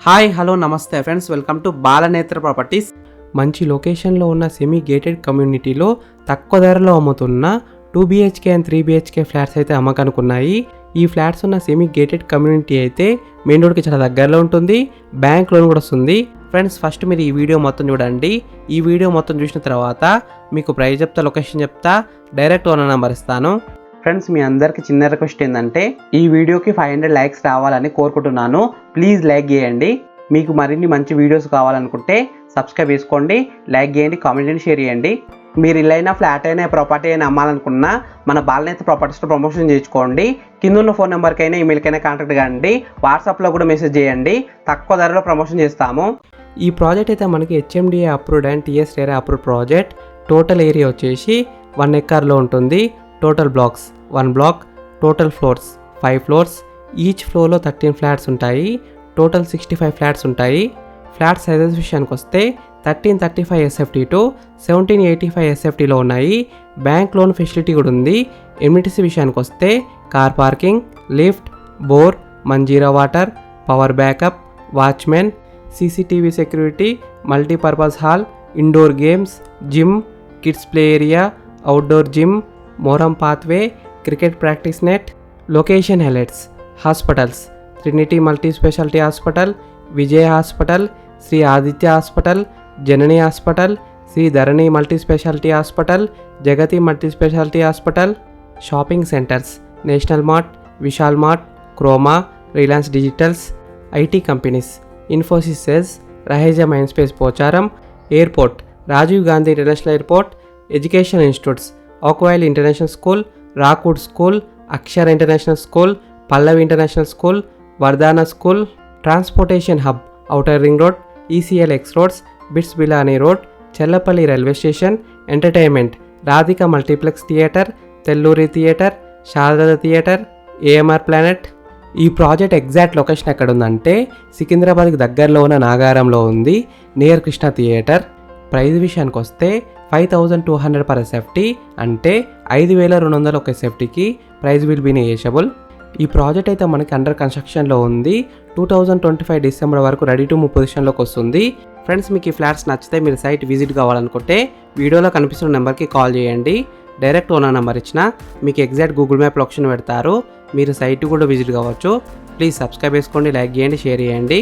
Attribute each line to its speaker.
Speaker 1: Hi hello నమస్తే friends, welcome to Balanetra properties. మంచి లొకేషన్లో ఉన్న సెమీ గేటెడ్ కమ్యూనిటీలో తక్కువ ధరలో అమ్ముతున్న 2BHK అండ్ 3BHK ఫ్లాట్స్ అయితే అమ్మకానుకున్నాయి. ఈ ఫ్లాట్స్ ఉన్న సెమీ గేటెడ్ కమ్యూనిటీ అయితే మెయిన్ రోడ్కి చాలా దగ్గరలో ఉంటుంది. బ్యాంక్ లోన్ కూడా వస్తుంది. ఫ్రెండ్స్, ఫస్ట్ మీరు ఈ వీడియో మొత్తం చూడండి. ఈ వీడియో మొత్తం చూసిన తర్వాత మీకు ప్రైస్ చెప్తా, లొకేషన్ చెప్తా, డైరెక్ట్ ఓనర్ నెంబర్ ఇస్తాను. ఫ్రెండ్స్, మీ అందరికి చిన్న రిక్వెస్ట్ ఏంటంటే ఈ వీడియోకి 500 లైక్స్ రావాలని కోరుకుంటున్నాను. ప్లీజ్ లైక్ చేయండి. మీకు మరిన్ని మంచి వీడియోస్ కావాలనుకుంటే సబ్స్క్రైబ్ చేసుకోండి, లైక్ చేయండి, కామెంట్ చేయండి, షేర్ చేయండి. మీరు ఇల్లు అయినా ఫ్లాట్ అయినా ప్రాపర్టీ అయినా అమ్మాలనుకున్నా మన బాలనేత్ర ప్రాపర్టీస్లో ప్రమోషన్ చేయించుకోండి. కింద ఉన్న ఫోన్ నెంబర్కైనా ఈమెయిల్కైనా కాంటాక్ట్ కాండి. వాట్సాప్లో కూడా మెసేజ్ చేయండి. తక్కువ ధరలో ప్రమోషన్ చేస్తాము. ఈ ప్రాజెక్ట్ అయితే మనకి HMDA approved and TS RERA approved project. Total area వచ్చేసి 1 ఎకర్లో ఉంటుంది. Total blocks 1 block, total floors 5 floors. Each ఫ్లోర్లో 13 ఫ్లాట్స్ ఉంటాయి. టోటల్ 65 ఫ్లాట్స్ ఉంటాయి. ఫ్లాట్ సైజెస్ విషయానికి వస్తే 1335 SFT టు 1785 SFTలో ఉన్నాయి. బ్యాంక్ లోన్ ఫెసిలిటీ కూడా ఉంది. ఎమ్యూనిటీస్ విషయానికి వస్తే car parking, lift, bore, Manjira water, power backup, watchman, CCTV security, multipurpose hall, indoor games, gym, kids play area, outdoor gym, moorum pathway, cricket practice net. Location highlights: hospitals Trinity multi speciality hospital, Vijaya hospital, Sri Aditya hospital, Janani hospital, Sri Dharani multi speciality hospital, Jagathi multi speciality hospital. Shopping centres: National Mart, Vishal Mart, Croma, Reliance digitals. IT companies: Infosys, Raheja Mindspace Pocharam. Airport: Rajiv Gandhi international airport. Education institutes: ఆక్వైల్ international school, Rockwood school, Akshara international school, Pallavi international school, Vardhana school. Transportation hub: outer ring road, ECL X roads, BITS Pilani road, Chellapalli railway station. Entertainment: Radhika multiplex theatre, Telluri theatre, Sharada theatre, AMR planet. ఈ project exact location ఎక్కడ ఉందంటే సికింద్రాబాద్కి దగ్గరలో ఉన్న నాగారంలో ఉంది, near Krishna theatre. Price విషయానికి వస్తే 5200 per SFT, అంటే 5200 ఒక SFTకి. Price will be negotiable. ఈ ప్రాజెక్ట్ అయితే మనకి అండర్ కన్స్ట్రక్షన్లో ఉంది. 2025 డిసెంబర్ వరకు రెడీ టు మూవ్ పొజిషన్లోకి వస్తుంది. ఫ్రెండ్స్, మీకు ఈ ఫ్లాట్స్ నచ్చితే మీరు సైట్ విజిట్ కావాలనుకుంటే వీడియోలో కనిపిస్తున్న నెంబర్కి కాల్ చేయండి. డైరెక్ట్ ఓనర్ నెంబర్ ఇచ్చిన మీకు ఎగ్జాక్ట్ గూగుల్ మ్యాప్ లొకేషన్ పెడతారు. మీరు సైట్ కూడా విజిట్ కావచ్చు. ప్లీజ్ సబ్స్క్రైబ్ చేసుకోండి, లైక్ చేయండి, షేర్ చేయండి.